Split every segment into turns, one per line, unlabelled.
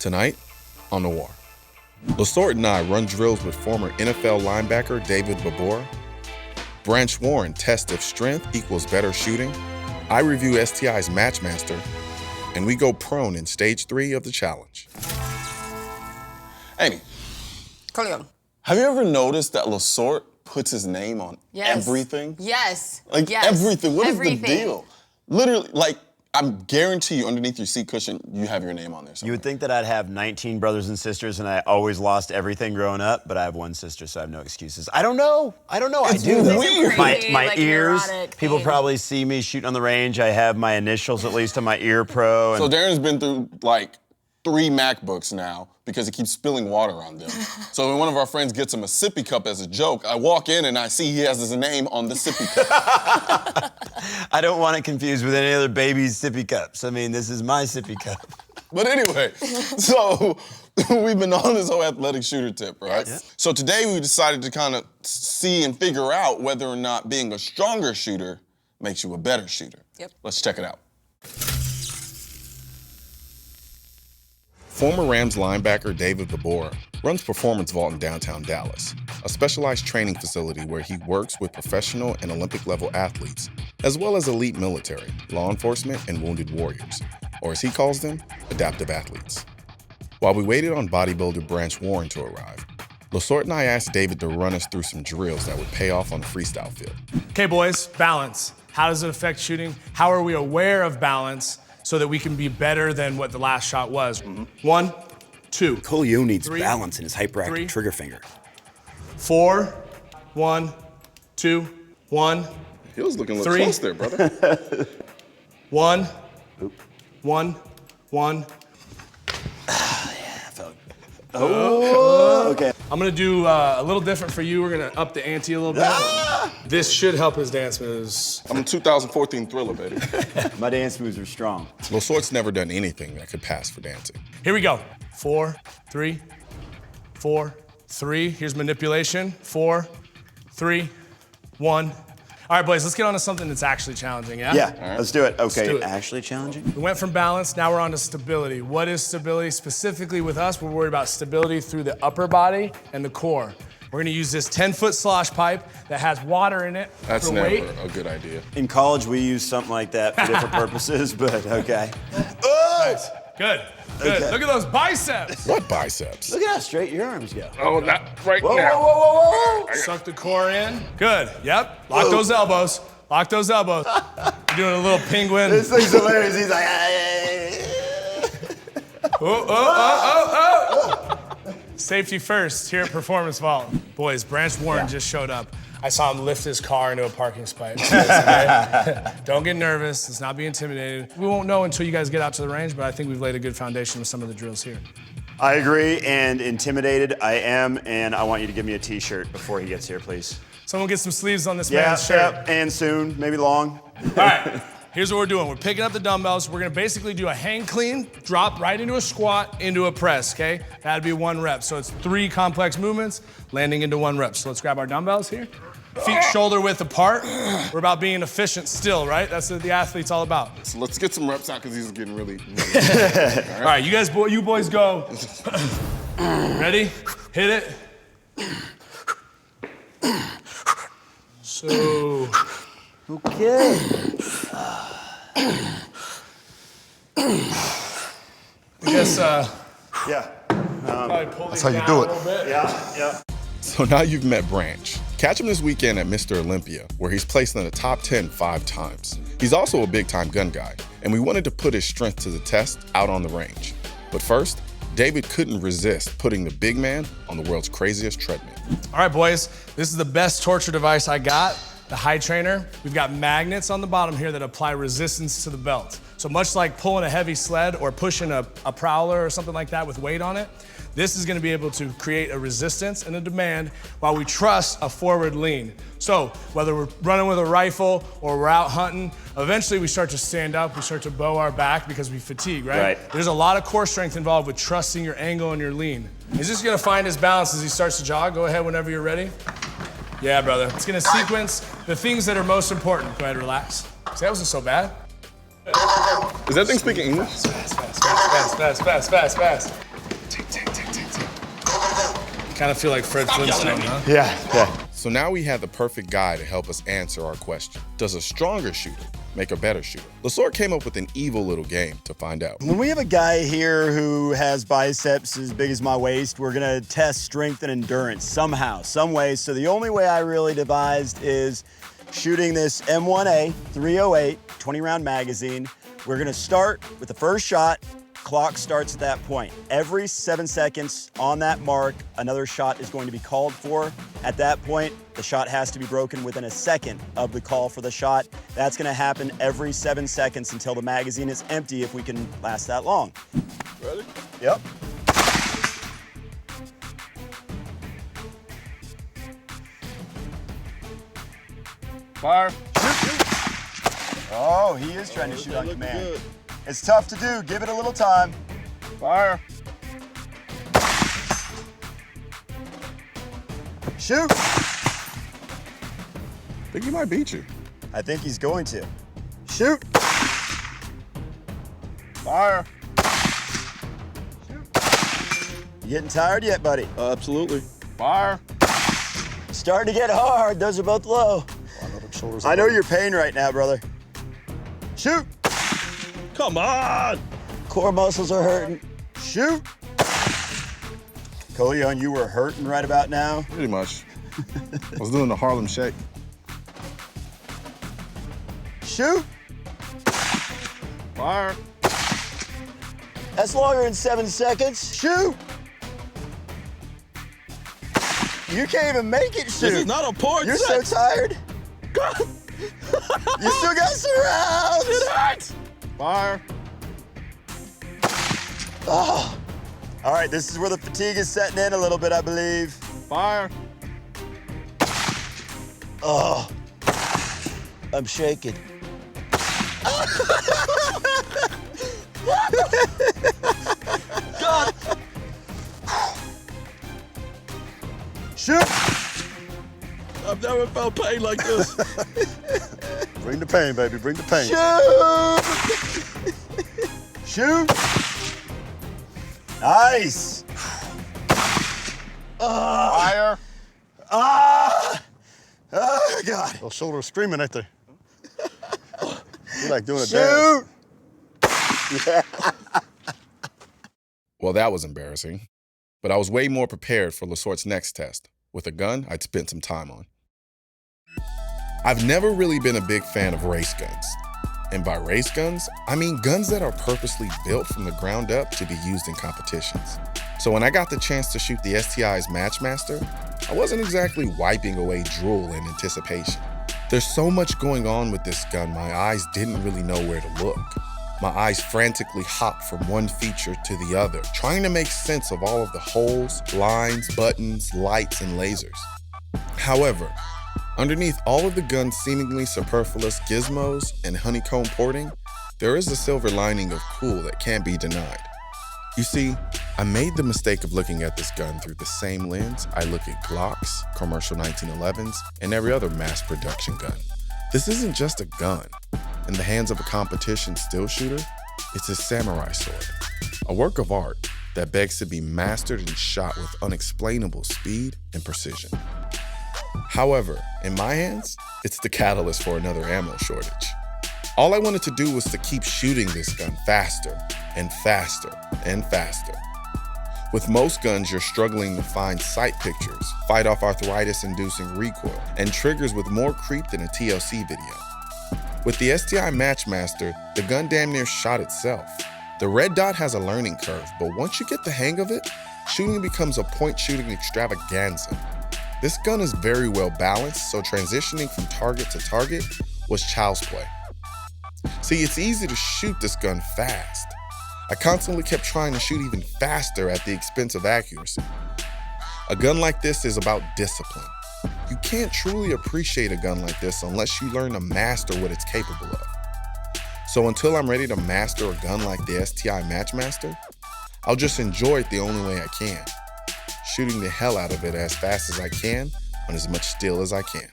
Tonight on Noir. LaSorte and I run drills with former NFL linebacker David Vobora. Branch Warren tests if strength equals better shooting. I review STI's Matchmaster. And we go prone in stage 3 of the challenge.
Amy.
Colion.
Have you ever noticed that LaSorte puts his name on everything?
Yes.
Like everything. What is the deal? Literally, like, I guarantee you underneath your seat cushion, you have your name on there somewhere.
You would think that I'd have 19 brothers and sisters and I always lost everything growing up, but I have one sister, so I have no excuses. I don't know.
It's
I do.
weird.
My ears, people probably see me shooting on the range. I have my initials at least on my ear pro.
So Darren's been through like 3 MacBooks now because he keeps spilling water on them. So when one of our friends gets him a sippy cup as a joke, I walk in and I see he has his name on the sippy cup.
I don't want it confused with any other baby's sippy cups. I mean, this is my sippy cup.
But anyway, so we've been on this whole athletic shooter tip, right?
Yes.
So today we decided to kind of see and figure out whether or not being a stronger shooter makes you a better shooter.
Yep.
Let's check it out.
Former Rams linebacker David Vobora runs Performance Vault in downtown Dallas, a specialized training facility where he works with professional and Olympic-level athletes, as well as elite military, law enforcement, and wounded warriors, or as he calls them, adaptive athletes. While we waited on bodybuilder Branch Warren to arrive, LaSorte and I asked David to run us through some drills that would pay off on the freestyle field.
Okay, boys, balance. How does it affect shooting? How are we aware of balance so that we can be better than what the last shot was? 1, 2.
Colion needs
3,
balance in his hyperactive
3,
trigger finger.
4, 1, 2, 1.
He was looking a little
3.
close there, brother.
1, 1, 1.
Okay.
I'm gonna do a little different for you. We're gonna up the ante a little bit. This should help his dance moves.
I'm a 2014 Thriller, baby.
My dance moves are strong.
LaSorte's never done anything that could pass for dancing.
Here we go. 4, 3, 4, 3. Here's manipulation. 4, 3, 1. All right, boys, let's get on to something that's actually challenging, yeah?
Yeah, let's do it. Okay,
do it.
actually challenging?
We went from balance, now we're on to stability. What is stability? Specifically with us, we're worried about stability through the upper body and the core. We're gonna use this 10-foot slosh pipe that has water in it
That's
for
never
weight.
a good idea.
In college, we use something like that for different purposes, but okay.
Nice. Good.
Okay.
Look at those biceps.
What biceps?
Look at how straight your arms go.
Oh, not right
Whoa,
now.
whoa, whoa, whoa, whoa.
Suck the core in. Good. Yep. Lock those elbows. Lock those elbows. You're doing a little penguin.
This thing's hilarious. He's like,
Oh. Safety first here at Performance Vault. Boys, Branch Warren just showed up. I saw him lift his car into a parking spot. Don't get nervous. Let's not be intimidated. We won't know until you guys get out to the range, but I think we've laid a good foundation with some of the drills here.
I agree, and intimidated I am, and I want you to give me a t-shirt before he gets here, please.
Someone get some sleeves on this
Yeah,
man's shirt.
yep, and soon, maybe long.
All right, here's what we're doing. We're picking up the dumbbells. We're gonna basically do a hang clean, drop right into a squat, into a press, okay? That'd be 1 rep. So it's 3 complex movements, landing into 1 rep. So let's grab our dumbbells here. Feet shoulder width apart. We're about being efficient still, right? That's what the athlete's all about.
So let's get some reps out because he's getting really.
All right, you boys go. Ready? Hit it. So.
Okay.
I guess,
Yeah.
probably pull
That's
these
how you
down
do
a
it.
little bit.
Yeah.
So now you've met Branch. Catch him this weekend at Mr. Olympia, where he's placed in the top 10 5 times. He's also a big-time gun guy, and we wanted to put his strength to the test out on the range. But first, David couldn't resist putting the big man on the world's craziest treadmill.
All right, boys, this is the best torture device I got, the High Trainer. We've got magnets on the bottom here that apply resistance to the belt. So much like pulling a heavy sled or pushing a prowler or something like that with weight on it, this is gonna be able to create a resistance and a demand while we trust a forward lean. So whether we're running with a rifle or we're out hunting, eventually we start to stand up, we start to bow our back because we fatigue, right?
Right.
There's a lot of core strength involved with trusting your angle and your lean. He's just gonna find his balance as he starts to jog. Go ahead whenever you're ready. Yeah, brother. It's gonna sequence the things that are most important. Go ahead, relax. See, that wasn't so bad.
Is that thing speaking English?
Fast. Kind of feel like Fred Flintstone, huh?
Yeah.
So now we had the perfect guy to help us answer our question. Does a stronger shooter make a better shooter? LaSorte came up with an evil little game to find out.
When we have a guy here who has biceps as big as my waist, we're gonna test strength and endurance somehow, some way. So the only way I really devised is shooting this M1A 308 20-round magazine. We're gonna start with the first shot. Clock starts at that point. Every 7 seconds on that mark, another shot is going to be called for. At that point, the shot has to be broken within a second of the call for the shot. That's gonna happen every 7 seconds until the magazine is empty, if we can last that long.
Ready?
Yep.
Fire.
Oh, he is trying to shoot on
Looking
command.
good.
It's tough to do, give it a little time.
Fire.
Shoot!
I think he might beat you.
I think he's going to. Shoot!
Fire.
You getting tired yet, buddy?
Absolutely. Fire.
Starting to get hard, those are both low. I know your pain right now, brother. Shoot!
Come on.
Core muscles are hurting. Shoot! Colion, you were hurting right about now.
Pretty much. I was doing the Harlem Shake.
Shoot!
Fire.
That's longer than 7 seconds. Shoot! You can't even make it shoot.
This is not a porn
You're
set.
so tired. You still got some rounds.
It hurts. Fire.
Oh. All right, this is where the fatigue is setting in a little bit, I believe.
Fire.
Oh, I'm shaking.
God.
Shoot!
I've never felt pain like this.
Bring the pain, baby, bring the pain. Shoot! Shoot! Nice!
Fire.
Ah! Oh, God.
Those shoulders screaming at they. You like doing a dance.
Shoot!
Well, that was embarrassing. But I was way more prepared for LaSorte's next test, with a gun I'd spent some time on. I've never really been a big fan of race guns. And by race guns, I mean guns that are purposely built from the ground up to be used in competitions. So when I got the chance to shoot the STI's Matchmaster, I wasn't exactly wiping away drool in anticipation. There's so much going on with this gun, my eyes didn't really know where to look. My eyes frantically hopped from one feature to the other, trying to make sense of all of the holes, lines, buttons, lights, and lasers. However, underneath all of the gun's seemingly superfluous gizmos and honeycomb porting, there is a silver lining of cool that can't be denied. You see, I made the mistake of looking at this gun through the same lens I look at Glocks, commercial 1911s, and every other mass production gun. This isn't just a gun. In the hands of a competition still shooter, it's a samurai sword, a work of art that begs to be mastered and shot with unexplainable speed and precision. However, in my hands, it's the catalyst for another ammo shortage. All I wanted to do was to keep shooting this gun faster and faster and faster. With most guns, you're struggling to find sight pictures, fight off arthritis-inducing recoil, and triggers with more creep than a TLC video. With the STI Matchmaster, the gun damn near shot itself. The red dot has a learning curve, but once you get the hang of it, shooting becomes a point-shooting extravaganza. This gun is very well balanced, so transitioning from target to target was child's play. See, it's easy to shoot this gun fast. I constantly kept trying to shoot even faster at the expense of accuracy. A gun like this is about discipline. You can't truly appreciate a gun like this unless you learn to master what it's capable of. So until I'm ready to master a gun like the STI Matchmaster, I'll just enjoy it the only way I can, shooting the hell out of it as fast as I can on as much steel as I can.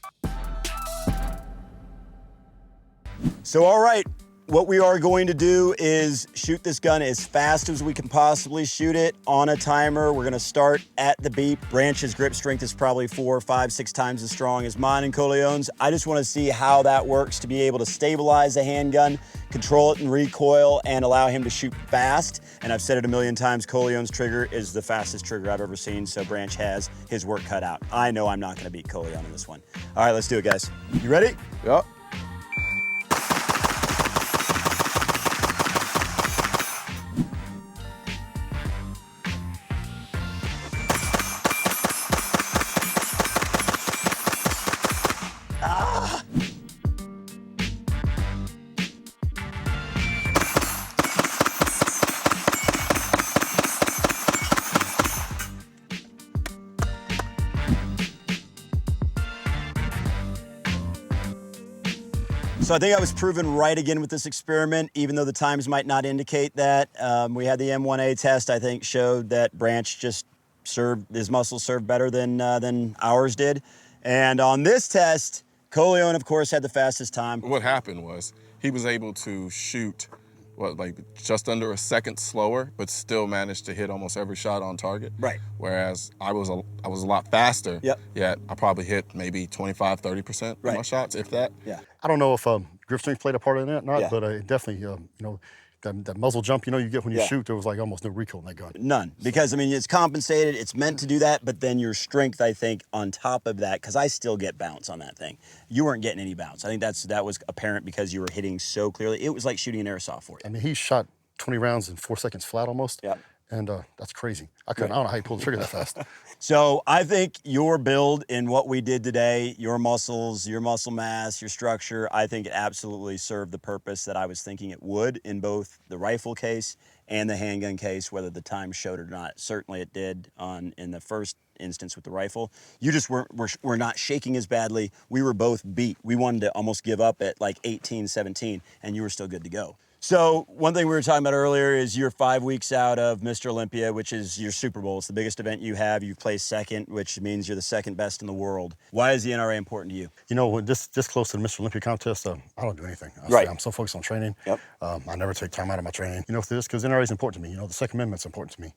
So, all right, what we are going to do is shoot this gun as fast as we can possibly shoot it on a timer. We're gonna start at the beep. Branch's grip strength is probably 4, 5, 6 times as strong as mine and Colion's. I just wanna see how that works to be able to stabilize a handgun, control it in recoil, and allow him to shoot fast. And I've said it a million times, Colion's trigger is the fastest trigger I've ever seen, so Branch has his work cut out. I know I'm not gonna beat Colion in this one. All right, let's do it, guys. You ready?
Yep.
So I think I was proven right again with this experiment, even though the times might not indicate that. We had the M1A test, I think, showed that Branch just his muscles served better than ours did. And on this test, Colion, of course, had the fastest time.
What happened was he was able to shoot, just under a second slower, but still managed to hit almost every shot on target.
Right.
Whereas I was a lot faster.
Yep.
Yet I probably hit maybe 25, 30% of my shots, if that.
Yeah.
I don't know if grip strength played a part in that or not,
Yeah.
but it definitely, that muzzle jump, you get when you
Yeah.
shoot, there was like almost no recoil in that gun.
None, because I mean, it's compensated, it's meant to do that, but then your strength, I think, on top of that, because I still get bounce on that thing. You weren't getting any bounce. I think that was apparent because you were hitting so clearly. It was like shooting an airsoft for you.
I mean, he shot 20 rounds in 4 seconds flat almost.
Yep.
And that's crazy. I don't know how you pulled the trigger that fast.
So I think your build in what we did today, your muscles, your muscle mass, your structure, I think it absolutely served the purpose that I was thinking it would in both the rifle case and the handgun case, whether the time showed it or not. Certainly it did in the first instance with the rifle. You just were not shaking as badly. We were both beat. We wanted to almost give up at like 18, 17, and you were still good to go. So one thing we were talking about earlier is you're 5 weeks out of Mr. Olympia, which is your Super Bowl. It's the biggest event you have. You've placed second, which means you're the second best in the world. Why is the NRA important to you?
When this close to the Mr. Olympia contest, I don't do anything.
Right.
I'm so focused on training.
Yep.
I never take time out of my training. For this, because NRA is important to me. The Second Amendment's important to me.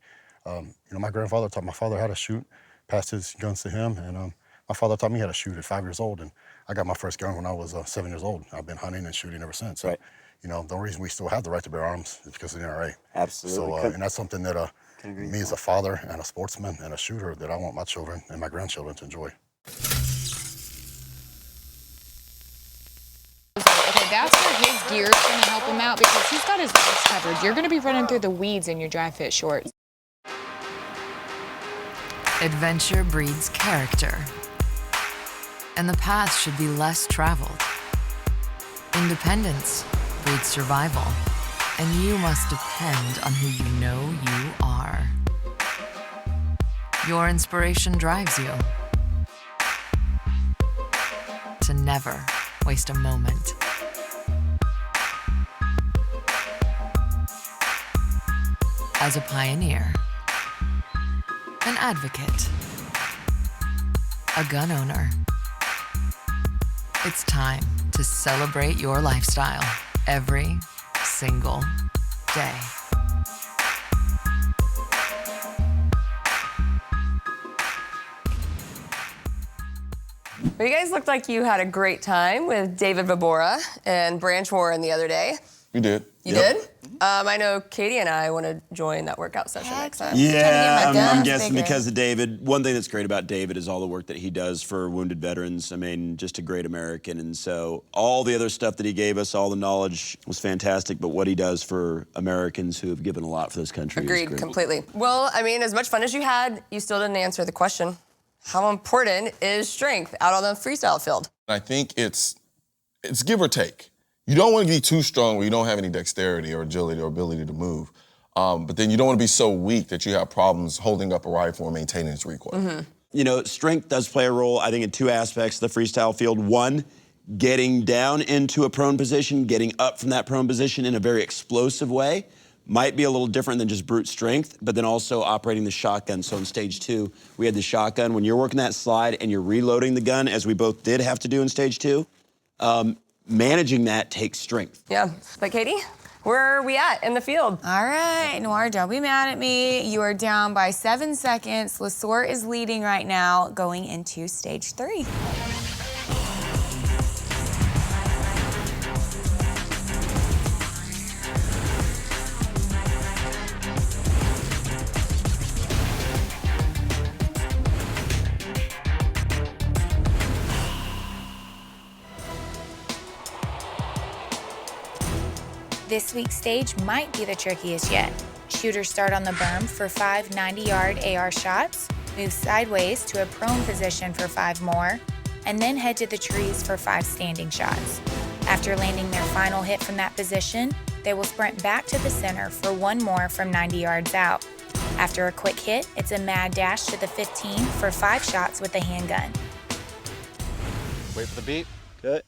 My grandfather taught my father how to shoot, passed his guns to him, and my father taught me how to shoot at 5 years old, and I got my first gun when I was 7 years old. I've been hunting and shooting ever since. So,
right.
the only reason we still have the right to bear arms is because of the NRA.
Absolutely.
So, and that's something that me as a father and a sportsman and a shooter that I want my children and my grandchildren to enjoy.
Okay, that's where his gear is going to help him out because he's got his legs covered. You're going to be running through the weeds in your dry fit shorts.
Adventure breeds character, and the path should be less traveled. Independence breeds survival, and you must depend on who you know you are. Your inspiration drives you to never waste a moment. As a pioneer, an advocate, a gun owner, it's time to celebrate your lifestyle every single day.
Well, you guys looked like you had a great time with David Vobora and Branch Warren the other day.
You did.
You did? I know Katie and I want to join that workout session next time.
Yeah, I'm
guns
guessing
bigger.
because of David. One thing that's great about David is all the work that he does for wounded veterans. I mean, just a great American. And so all the other stuff that he gave us, all the knowledge was fantastic, but what he does for Americans who have given a lot for this country is
Agreed,
great.
completely. Well, I mean, as much fun as you had, you still didn't answer the question. How important is strength out on the freestyle field?
I think it's give or take. You don't want to be too strong where you don't have any dexterity or agility or ability to move. But then you don't want to be so weak that you have problems holding up a rifle or maintaining its recoil.
Mm-hmm. Strength does play a role, I think, in two aspects of the freestyle field. One, getting down into a prone position, getting up from that prone position in a very explosive way might be a little different than just brute strength, but then also operating the shotgun. So in stage 2, we had the shotgun. When you're working that slide and you're reloading the gun, as we both did have to do in stage 2, managing that takes strength.
Yeah, but Katie, where are we at in the field?
All right, Noir, don't be mad at me. You are down by 7 seconds. LaSorte is leading right now, going into stage 3. This week's stage might be the trickiest yet. Shooters start on the berm for 5 90-yard AR shots, move sideways to a prone position for 5 more, and then head to the trees for 5 standing shots. After landing their final hit from that position, they will sprint back to the center for 1 more from 90 yards out. After a quick hit, it's a mad dash to the 15 for 5 shots with a handgun.
Wait for the beep.
Good.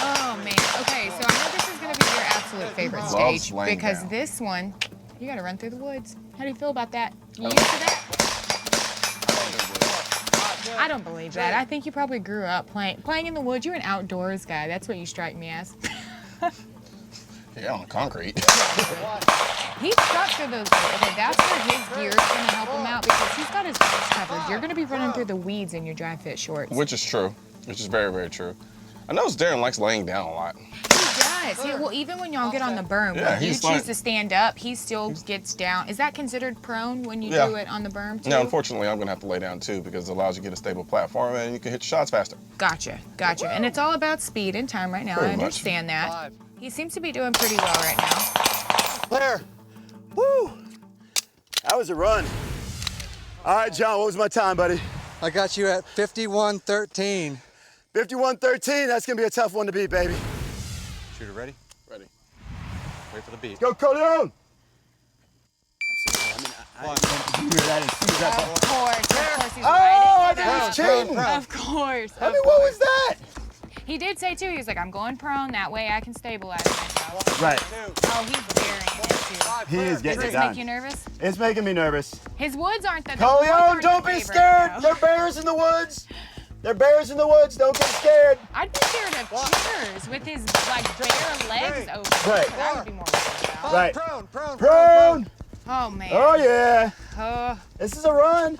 Oh man, okay, so I know this is gonna be your absolute favorite
Loves
stage
laying
because
down.
this one, you gotta run through the woods. How do you feel about that? You used to that? I don't believe that. I think you probably grew up playing in the woods. You're an outdoors guy. That's what you strike me as.
Yeah, on concrete.
He's stuck through those woods. Okay, that's where his gear is gonna help him out because he's got his legs covered. You're gonna be running through the weeds in your dry fit shorts.
Which is true. Which is very, very true. I noticed Darren likes laying down a lot.
He does. Well, even when y'all get on the berm,
Yeah,
when you
he's
choose
like-
to stand up, he still gets down. Is that considered prone when you
Yeah.
do it on the berm too?
Now, unfortunately, I'm gonna have to lay down too because it allows you to get a stable platform and you can hit your shots faster.
Gotcha. And it's all about speed and time right now.
Pretty
I
much.
understand that. He seems to be doing pretty well right now.
Claire, woo! That was a run. All right, John, what was my time, buddy?
I got you at 51:13.
51:13, that's gonna be a tough one to beat, baby.
Shooter ready?
Ready.
Wait for the beep.
Go, Colion!
Of course he's
Oh, I
riding.
think he's cheating.
Of course.
I mean, what was that?
He did say too, he was like, I'm going prone, that way I can stabilize myself.
Right.
Oh, he's daring it too.
He is
Does
getting
this
it done.
make you nervous?
It's making me nervous.
His woods aren't the
Colion,
aren't
don't
the
be
favorite,
scared.
though.
There are bears in the woods. There are bears in the woods. Don't get scared.
I'd be scared of Cheers with his like bare legs open.
Right.
That would be more worried about.
Right.
Prone.
Oh man.
Oh, yeah.
Uh,
This is a run.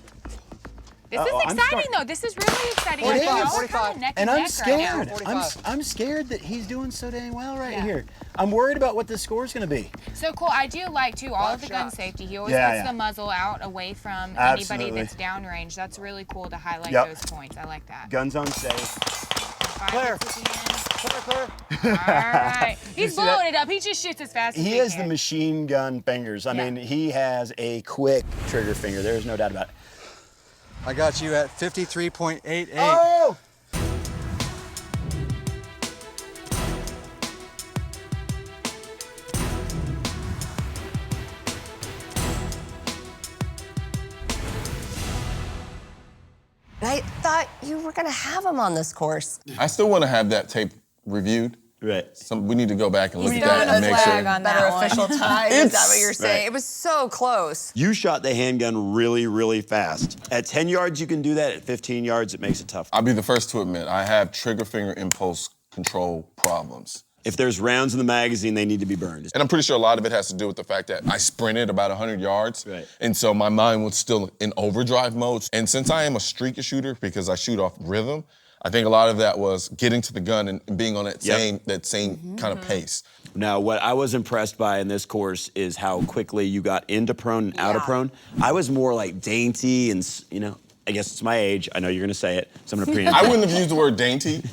this is
I'm
exciting though. This is really exciting.
It
Like,
is.
y'all are
45.
kinda neck
And
and
I'm
neck right now.
scared.
45.
I'm scared that he's doing so dang well right
Yeah.
here. I'm worried about what the score's going to be.
So cool. I do like too all of the gun
shots.
safety. He always
Yeah,
puts
yeah.
the muzzle out away from
Absolutely.
anybody that's downrange. That's really cool to highlight
Yep.
those points. I like that.
Guns on safe.
5
Claire.
hits at the end.
Claire.
All right. He's
see that?
blowing it up. He just shoots as fast as
He
he
has
can.
the machine gun fingers. I
Yeah.
mean, he has a quick trigger finger. There's no doubt about it.
I got you at 53.88.
Oh!
I thought you were gonna have him on this course.
I still want to have that tape reviewed.
Right.
We need to go back and look
He's
at that
throwing
and
a
make
flag
sure.
on
Better
that one.
official time. Is that what you're saying?
Right.
It was so close.
You shot the handgun really, really fast. At 10 yards, you can do that. At 15 yards, it makes it tough.
I'll be the first to admit I have trigger finger impulse control problems.
If there's rounds in the magazine, they need to be burned.
And I'm pretty sure a lot of it has to do with the fact that I sprinted about 100 yards.
Right.
And so my mind was still in overdrive mode. And since I am a streaky shooter because I shoot off rhythm, I think a lot of that was getting to the gun and being on that
Yep.
same kind of pace.
Now, what I was impressed by in this course is how quickly you got into prone and out of
Yeah.
prone. I was more like dainty and, I guess it's my age. I know you're going to say it, so I'm going to preempt
I
it.
wouldn't have used the word dainty,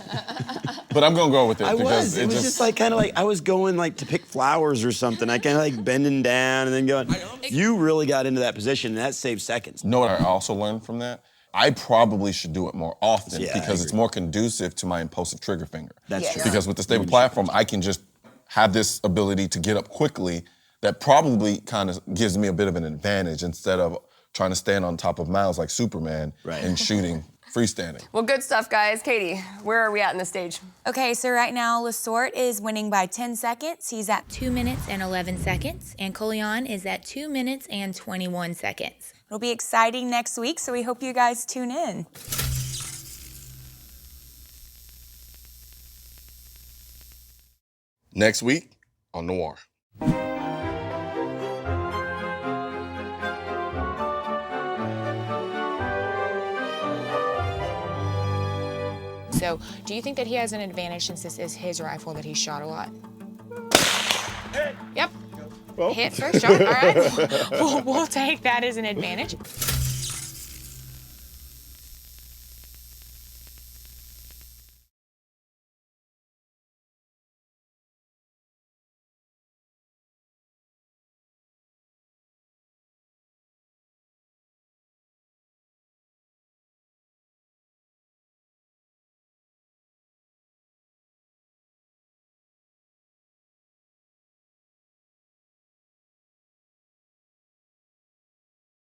but I'm gonna go with it
I
because
was. It was just like kind of like I was going like to pick flowers or something. I kind of like bending down and then going. You really got into that position, and that saved seconds.
know what I also learned from that? I probably should do it more often
Yeah, I
because it's
agree.
more conducive to my impulsive trigger finger.
That's
Yes.
true.
Because with the stable platform, I can just have this ability to get up quickly that probably kind of gives me a bit of an advantage instead of trying to stand on top of mounds like Superman
Right.
and shooting freestanding.
Well, good stuff, guys. Katie, where are we at in the stage?
Okay, so right now LaSorte is winning by 10 seconds. He's at 2 minutes and 11 seconds. And Colion is at 2 minutes and 21 seconds. It'll be exciting next week, so we hope you guys tune in.
Next week on Noir.
So, do you think that he has an advantage since this is his rifle that he shot a lot? Yep. Hit for sure. All right. We'll take that as an advantage.